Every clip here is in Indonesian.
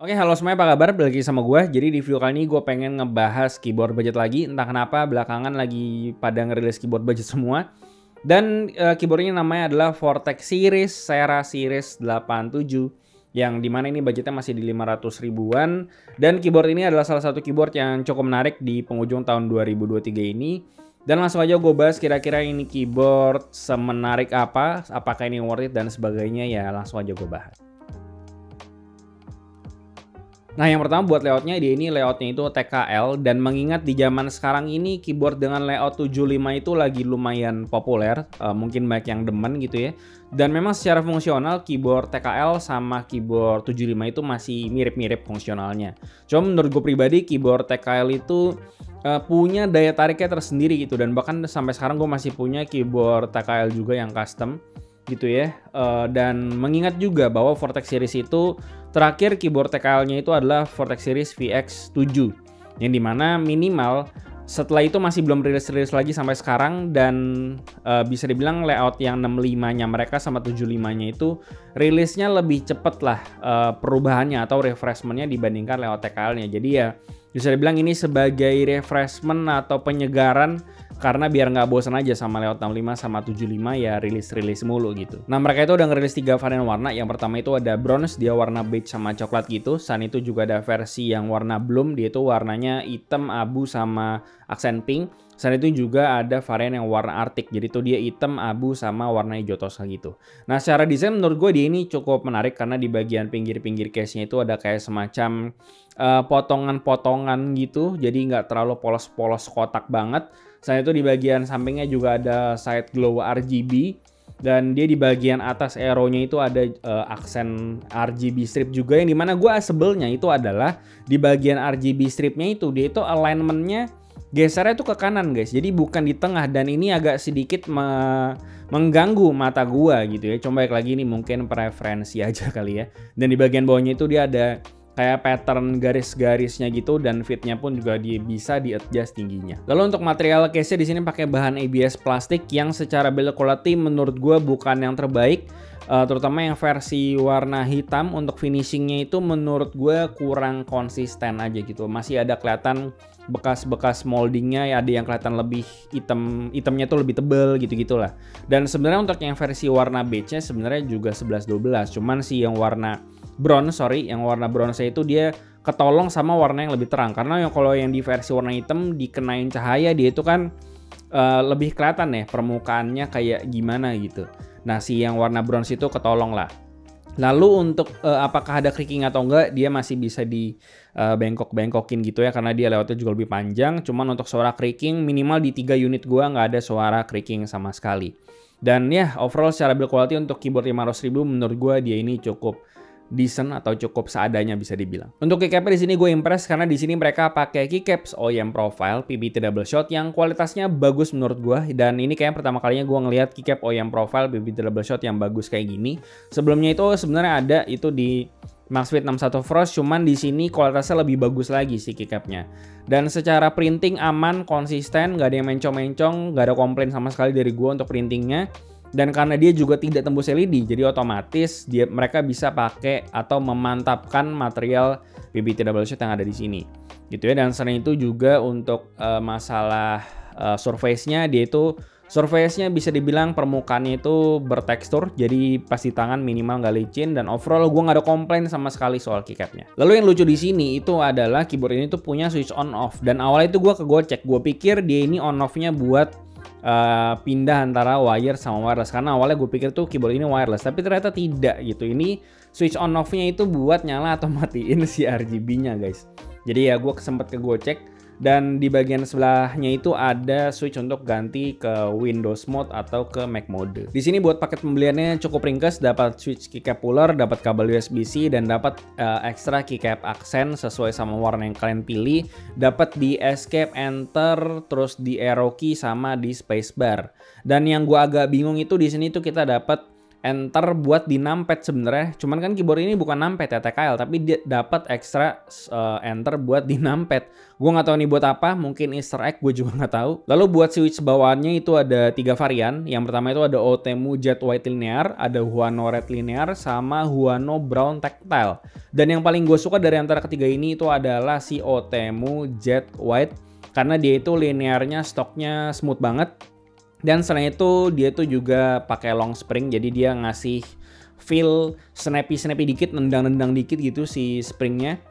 Oke, halo semuanya, apa kabar? Balik lagi sama gue. Jadi di video kali ini gue pengen ngebahas keyboard budget lagi. Entah kenapa belakangan lagi pada ngerilis keyboard budget semua. Dan keyboard ini namanya adalah Vortex Series Sera Series 87, yang dimana ini budgetnya masih di 500 ribuan. Dan keyboard ini adalah salah satu keyboard yang cukup menarik di penghujung tahun 2023 ini. Dan langsung aja gue bahas kira-kira ini keyboard semenarik apa, apakah ini worth it dan sebagainya, ya langsung aja gue bahas. Nah, yang pertama buat layoutnya, dia ini layoutnya itu TKL, dan mengingat di zaman sekarang ini keyboard dengan layout 75 itu lagi lumayan populer, mungkin banyak yang demen gitu ya. Dan memang secara fungsional keyboard TKL sama keyboard 75 itu masih mirip-mirip fungsionalnya. Cuma menurut gue pribadi keyboard TKL itu punya daya tariknya tersendiri gitu, dan bahkan sampai sekarang gue masih punya keyboard TKL juga yang custom gitu ya. Dan mengingat juga bahwa Vortex Series itu terakhir keyboard TKL-nya itu adalah Vortex Series VX7, yang dimana minimal setelah itu masih belum rilis lagi sampai sekarang. Dan bisa dibilang layout yang 65-nya mereka sama 75-nya itu rilisnya lebih cepet lah perubahannya atau refreshment-nya dibandingkan layout TKL-nya. Jadi ya bisa dibilang ini sebagai refreshment atau penyegaran, karena biar nggak bosan aja sama layout 65 sama 75 ya rilis mulu gitu. Nah, mereka itu udah ngerilis 3 varian warna. Yang pertama itu ada bronze, dia warna beige sama coklat gitu. Selain itu juga ada versi yang warna bloom, dia itu warnanya hitam, abu sama aksen pink. Selain itu juga ada varian yang warna arctic, jadi itu dia hitam, abu sama warna hijau toska gitu. Nah, secara desain menurut gue dia ini cukup menarik karena di bagian pinggir-pinggir case-nya itu ada kayak semacam potongan-potongan gitu, jadi nggak terlalu polos-polos kotak banget. Selain itu di bagian sampingnya juga ada side glow RGB, dan dia di bagian atas arrow-nya itu ada aksen RGB strip juga, yang dimana gue sebelnya itu adalah di bagian RGB stripnya itu dia itu alignment-nya gesernya tuh ke kanan guys, jadi bukan di tengah, dan ini agak sedikit mengganggu mata gua gitu ya. Coba balik lagi, ini mungkin preferensi aja kali ya. Dan di bagian bawahnya itu dia ada kayak pattern garis-garisnya gitu, dan fitnya pun juga bisa di-adjust tingginya. Lalu untuk material case-nya di sini pakai bahan ABS plastik yang secara build quality menurut gua bukan yang terbaik. Terutama yang versi warna hitam, untuk finishingnya itu menurut gue kurang konsisten aja gitu. Masih ada kelihatan bekas-bekas moldingnya, ya ada yang kelihatan lebih hitamnya tuh lebih tebel gitu-gitulah. Dan sebenarnya untuk yang versi warna beige-nya sebenarnya juga 11-12. Cuman sih yang warna bronze itu dia ketolong sama warna yang lebih terang. Karena kalau yang di versi warna hitam dikenain cahaya, dia itu kan lebih kelihatan ya permukaannya kayak gimana gitu. Nah, si yang warna bronze itu ketolong lah. Lalu untuk apakah ada creaking atau enggak, dia masih bisa di bengkok-bengkokin gitu ya, karena dia layoutnya juga lebih panjang. Cuman untuk suara creaking minimal di 3 unit gua nggak ada suara creaking sama sekali. Dan ya overall secara build quality untuk keyboard 500 ribu menurut gua dia ini cukup decent atau cukup seadanya bisa dibilang. Untuk keycapnya di sini gue impress karena di sini mereka pakai keycaps OEM Profile PBT double shot yang kualitasnya bagus menurut gue, dan ini kayak pertama kalinya gue ngelihat keycap OEM Profile PBT double shot yang bagus kayak gini. Sebelumnya itu sebenarnya ada itu di Maxfit 61 Frost, cuman di sini kualitasnya lebih bagus lagi sih keycapnya. Dan secara printing aman, konsisten, nggak ada yang mencong-mencong, nggak ada komplain sama sekali dari gue untuk printingnya. Dan karena dia juga tidak tembus LED, jadi otomatis mereka bisa pakai atau memantapkan material PBT double shot yang ada di sini, gitu ya. Dan selain itu juga untuk masalah surface-nya, dia itu surface-nya bisa dibilang permukaannya itu bertekstur, jadi pas di tangan minimal nggak licin, dan overall gue nggak ada komplain sama sekali soal keycapnya. Lalu yang lucu di sini itu adalah keyboard ini tuh punya switch on off, dan awalnya itu gue kegocek, gue pikir dia ini on off-nya buat pindah antara wire sama wireless, karena awalnya gue pikir tuh keyboard ini wireless, tapi ternyata tidak gitu. Ini switch on off-nya itu buat nyala atau matiin si RGB-nya guys. Jadi ya gue sempet kegocek. Dan di bagian sebelahnya itu ada switch untuk ganti ke Windows mode atau ke Mac mode. Di sini buat paket pembeliannya cukup ringkas, dapat switch keycap puller, dapat kabel USB-C, dan dapat ekstra keycap aksen sesuai sama warna yang kalian pilih. Dapat di escape, enter, terus di arrow key sama di spacebar. Dan yang gua agak bingung itu di sini tuh kita dapat enter buat di numpad sebenarnya. Cuman kan keyboard ini bukan numpad ya TKL, tapi dia dapat ekstra enter buat di numpad. Gue nggak tahu nih buat apa, mungkin Easter egg, gue juga nggak tahu. Lalu buat switch bawaannya itu ada 3 varian. Yang pertama itu ada Otemu Jet White Linear, ada Huano Red Linear, sama Huano Brown Tactile. Dan yang paling gue suka dari antara ketiga ini itu adalah si Otemu Jet White, karena dia itu linearnya stoknya smooth banget. Dan selain itu dia tuh juga pakai long spring, jadi dia ngasih feel snappy dikit, nendang dikit gitu si springnya.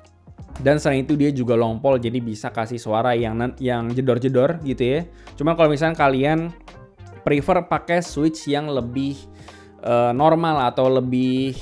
Dan selain itu dia juga long pole, jadi bisa kasih suara yang jedor-jedor gitu ya. Cuma kalau misalnya kalian prefer pakai switch yang lebih normal atau lebih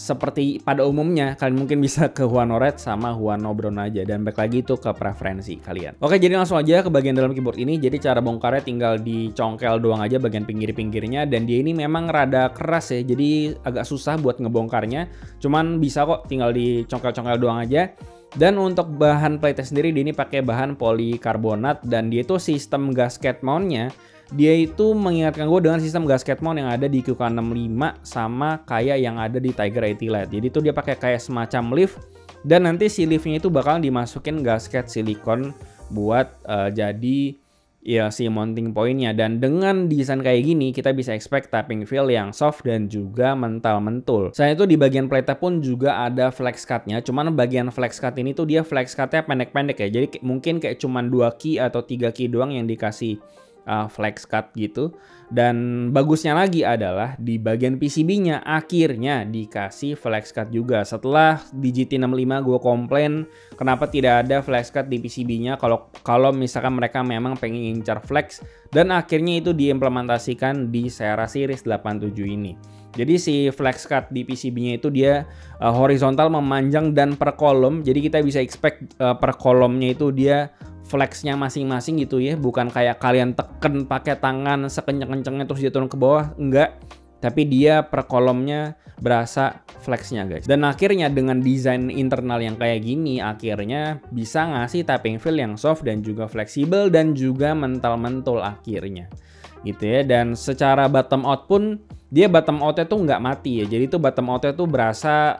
seperti pada umumnya, kalian mungkin bisa ke Huano Red sama Huano Brown aja, dan balik lagi itu ke preferensi kalian. Oke, jadi langsung aja ke bagian dalam keyboard ini. Jadi cara bongkarnya tinggal dicongkel doang aja bagian pinggir-pinggirnya, dan dia ini memang rada keras ya, jadi agak susah buat ngebongkarnya. Cuman bisa kok, tinggal dicongkel-congkel doang aja. Dan untuk bahan plate sendiri, dia ini pakai bahan polikarbonat, dan dia itu sistem gasket mountnya dia itu mengingatkan gue dengan sistem gasket mount yang ada di QK65 sama kayak yang ada di Tiger 80 Lite. Jadi itu dia pakai kayak semacam lift, dan nanti si liftnya itu bakal dimasukin gasket silikon buat jadi ya si mounting pointnya. Dan dengan desain kayak gini kita bisa expect tapping feel yang soft dan juga mental-mentul. Selain itu di bagian plate pun juga ada flex cutnya, cuman bagian flex cut ini tuh dia flex cutnya pendek-pendek ya, jadi mungkin kayak cuman 2 key atau 3 key doang yang dikasih flex cut gitu. Dan bagusnya lagi adalah di bagian PCB-nya akhirnya dikasih flex cut juga. Setelah di GT65 gue komplain kenapa tidak ada flex cut di PCB-nya kalau misalkan mereka memang pengen incar flex, dan akhirnya itu diimplementasikan di Sierra Series 87 ini. Jadi si flex cut di PCB-nya itu dia horizontal memanjang dan per kolom. Jadi kita bisa expect per kolomnya itu dia flexnya masing-masing gitu ya, bukan kayak kalian teken pakai tangan sekenceng-kencengnya terus dia turun ke bawah, enggak. Tapi dia per kolomnya berasa flexnya guys. Dan akhirnya dengan desain internal yang kayak gini, akhirnya bisa ngasih tapping feel yang soft dan juga fleksibel dan juga mental-mentul akhirnya gitu ya. Dan secara bottom out pun dia bottom outnya tuh nggak mati ya, jadi tuh bottom outnya tuh berasa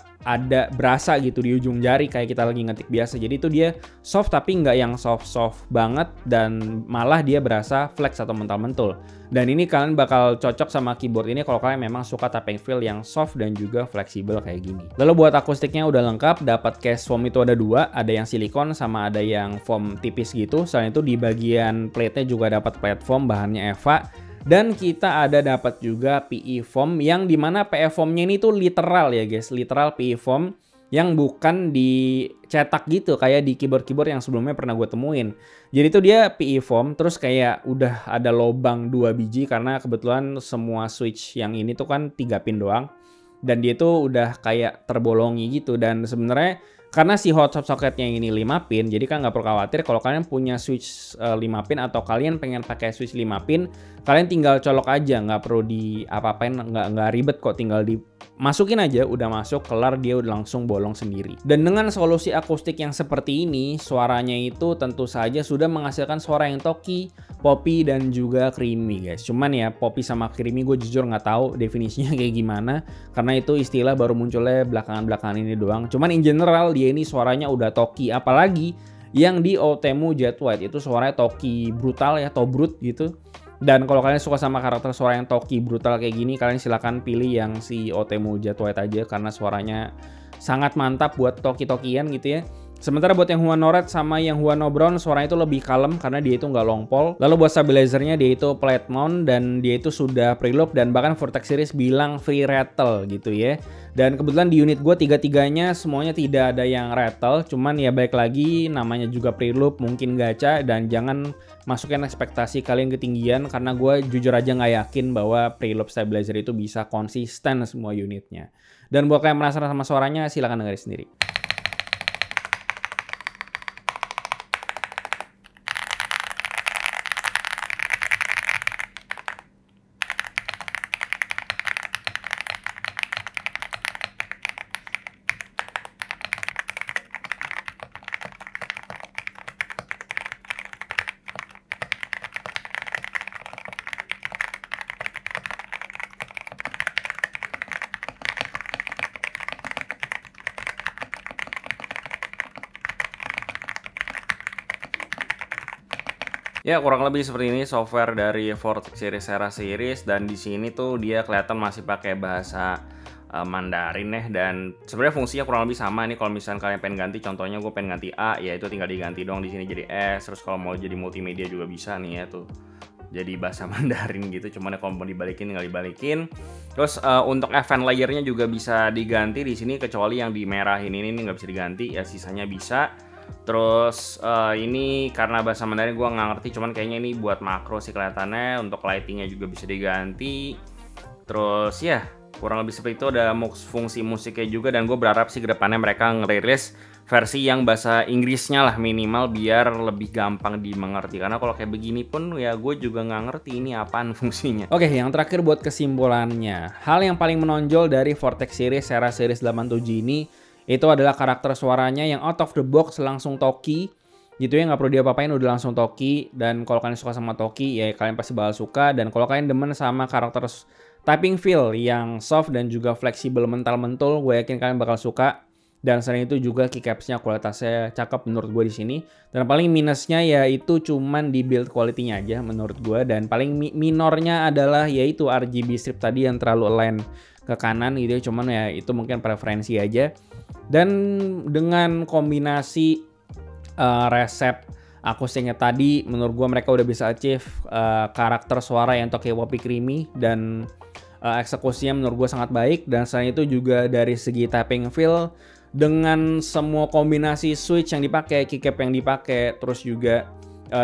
gitu di ujung jari kayak kita lagi ngetik biasa. Jadi itu dia soft tapi nggak yang soft banget, dan malah dia berasa flex atau mental-mentul. Dan ini kalian bakal cocok sama keyboard ini kalau kalian memang suka tapping feel yang soft dan juga fleksibel kayak gini. Lalu buat akustiknya udah lengkap, dapat case foam itu ada 2, ada yang silikon sama ada yang foam tipis gitu. Selain itu di bagian plate-nya juga dapat plate foam bahannya EVA. Dan kita ada dapat juga PE foam, yang dimana PE foamnya ini tuh literal ya guys, literal PE foam yang bukan dicetak gitu kayak di keyboard-keyboard yang sebelumnya pernah gue temuin. Jadi itu dia PE foam, terus kayak udah ada lobang 2 biji karena kebetulan semua switch yang ini tuh kan 3 pin doang, dan dia tuh udah kayak terbolongi gitu. Dan sebenarnya karena si hotshot socketnya ini 5 pin, jadi kan nggak perlu khawatir kalau kalian punya switch 5 pin atau kalian pengen pakai switch 5 pin, kalian tinggal colok aja, nggak perlu di apa-apain, nggak ribet kok, tinggal dimasukin aja, udah masuk, kelar, dia udah langsung bolong sendiri. Dan dengan solusi akustik yang seperti ini, suaranya itu tentu saja sudah menghasilkan suara yang talky, poppy, dan juga creamy guys. Cuman ya poppy sama creamy gue jujur nggak tahu definisinya kayak gimana, karena itu istilah baru munculnya belakangan-belakangan ini doang. Cuman in general dia ini suaranya udah talky, apalagi yang di Otemu Jet White itu suaranya talky brutal ya, tobrut gitu. Dan kalau kalian suka sama karakter suara yang talky brutal kayak gini, kalian silahkan pilih yang si Otemu Jet White aja, karena suaranya sangat mantap buat talky-talkyan gitu ya. Sementara buat yang Huano Red sama yang Huano Brown suaranya itu lebih kalem karena dia itu nggak long pole. Lalu buat stabilizernya dia itu plate mount dan dia itu sudah preloop, dan bahkan Vortex Series bilang free rattle gitu ya. Dan kebetulan di unit gue tiga-tiganya semuanya tidak ada yang rattle, cuman ya baik lagi namanya juga preloop, mungkin gacha, dan jangan masukin ekspektasi kalian ketinggian karena gue jujur aja nggak yakin bahwa preloop stabilizer itu bisa konsisten semua unitnya. Dan buat kalian penasaran sama suaranya, silahkan dengerin sendiri. Ya kurang lebih seperti ini software dari Vortex Series Sera Series, dan di sini tuh dia kelihatan masih pakai bahasa Mandarin ya, dan sebenarnya fungsinya kurang lebih sama nih. Kalau misalnya kalian pengen ganti, contohnya gue pengen ganti A, ya itu tinggal diganti dong di sini jadi S. Terus kalau mau jadi multimedia juga bisa nih ya tuh, jadi bahasa Mandarin gitu. Cuman ya kalau mau dibalikin tinggal dibalikin. Terus untuk event layernya juga bisa diganti di sini, kecuali yang di merah ini nggak bisa diganti ya, sisanya bisa. Terus ini karena bahasa Mandarin gue nggak ngerti, cuman kayaknya ini buat makro sih kelihatannya. Untuk lightingnya juga bisa diganti. Terus ya kurang lebih seperti itu, ada fungsi musiknya juga, dan gue berharap sih kedepannya mereka ngerilis versi yang bahasa Inggrisnya lah minimal, biar lebih gampang dimengerti. Karena kalau kayak begini pun ya gue juga nggak ngerti ini apaan fungsinya. Oke, yang terakhir buat kesimpulannya, hal yang paling menonjol dari Vortex Series Sera Series 87 ini itu adalah karakter suaranya yang out of the box langsung Toki gitu ya, nggak perlu diapa-apain udah langsung Toki. Dan kalau kalian suka sama Toki ya kalian pasti bakal suka. Dan kalau kalian demen sama karakter typing feel yang soft dan juga fleksibel mental-mentul, gue yakin kalian bakal suka. Dan selain itu juga keycapsnya kualitasnya cakep menurut gue di sini. Dan paling minusnya yaitu cuman di build quality-nya aja menurut gue. Dan paling minornya adalah yaitu RGB strip tadi yang terlalu align ke kanan gitu ya. Cuman ya itu mungkin preferensi aja. Dan dengan kombinasi resep akustiknya tadi, menurut gue mereka udah bisa achieve karakter suara yang Toki Wopi creamy, dan eksekusinya menurut gue sangat baik. Dan selain itu juga dari segi tapping feel, dengan semua kombinasi switch yang dipakai, keycap yang dipakai, terus juga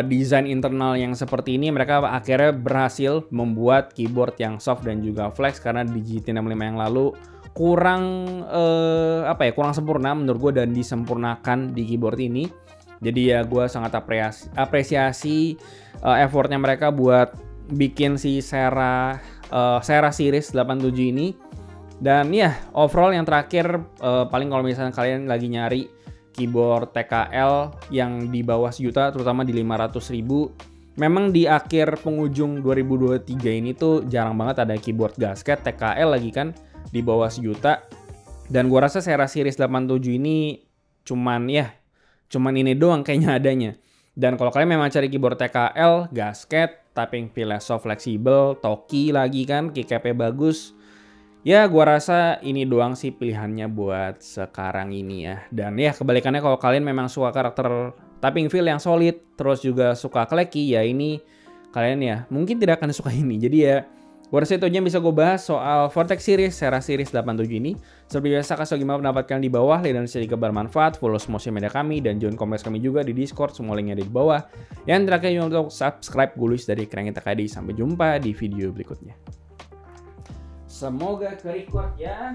desain internal yang seperti ini, mereka akhirnya berhasil membuat keyboard yang soft dan juga flex. Karena di GT65 yang lalu kurang kurang sempurna menurut gue, dan disempurnakan di keyboard ini. Jadi ya gue sangat apresiasi effortnya mereka buat bikin si Sera Series 87 ini. Dan ya overall yang terakhir, paling kalau misalnya kalian lagi nyari keyboard TKL yang di bawah sejuta, terutama di 500.000, memang di akhir penghujung 2023 ini tuh jarang banget ada keyboard gasket TKL lagi kan di bawah sejuta. Dan gua rasa Sera Series 87 ini cuman ini doang kayaknya adanya. Dan kalau kalian memang cari keyboard TKL, gasket, tapping feel soft fleksibel, Toki lagi kan, keycapnya bagus, ya gua rasa ini doang sih pilihannya buat sekarang ini ya. Dan ya kebalikannya, kalau kalian memang suka karakter tapping feel yang solid, terus juga suka kleki, ya ini kalian ya mungkin tidak akan suka ini. Jadi ya gua rasa itu aja yang bisa gue bahas soal Vortex Series Sera Series 87 ini. Seperti biasa, kasih gimana pendapat kalian di bawah. Like dan share jika bermanfaat. Follow semua sosial media kami dan join komunitas kami juga di Discord. Semua linknya ada di bawah. Yang terakhir jangan lupa untuk subscribe. Gue Luis dari Kerangin TKD. Sampai jumpa di video berikutnya. Semoga ke record ya.